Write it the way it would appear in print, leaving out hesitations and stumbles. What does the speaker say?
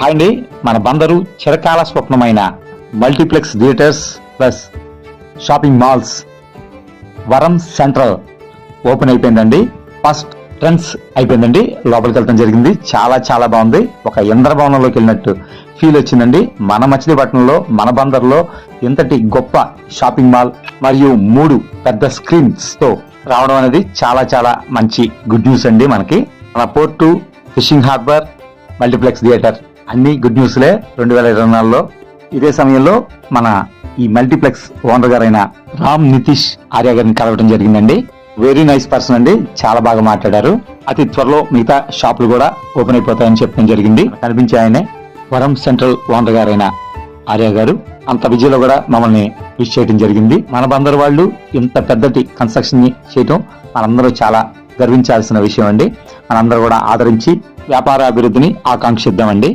Hi అండి, మన బందరు చిరకాల స్వప్నమైన multiplex theatres plus shopping malls వరం సెంట్రల్ ఓపెన్ అయిపోయిందండి. ఫస్ట్ ట్రెండ్స్ అయిపోయిందండి. లోపలికి వెళ్ళడం జరిగింది. చాలా చాలా బాగుంది. ఒక ఇంద్రభవనంలోకి వెళ్ళినట్టు ఫీల్ వచ్చిందండి. మన మచిలీపట్నంలో మన బందర్లో ఇంతటి గొప్ప షాపింగ్ మాల్ మరియు 3 పెద్ద స్క్రీన్స్ తో రావడం అనేది చాలా చాలా మంచి గుడ్ న్యూస్ అండి. మనకి మన port, fishing harbour, multiplex theatre అన్ని గుడ్ న్యూస్లే 2024లో. ఇదే సమయంలో మన ఈ మల్టీప్లెక్స్ ఓనర్ గారైన రామ్ నితీష్ ఆర్య గారిని కలవడం జరిగిందండి. వెరీ నైస్ పర్సన్ అండి, చాలా బాగా మాట్లాడారు. అతి త్వరలో మిగతా షాపులు కూడా ఓపెన్ అయిపోతాయని చెప్పడం జరిగింది. కనిపించే ఆయనే వరం సెంట్రల్ ఓనర్ గారైన ఆర్య గారు. అంత విజయలో కూడా మమ్మల్ని విష్ చేయడం జరిగింది. మన బందరు వాళ్ళు ఇంత పెద్దటి కన్స్ట్రక్షన్ ని చేయటం మనందరూ చాలా గర్వించాల్సిన విషయం అండి. మనందరూ కూడా ఆదరించి వ్యాపార అభివృద్ధిని ఆకాంక్షిద్దామండి.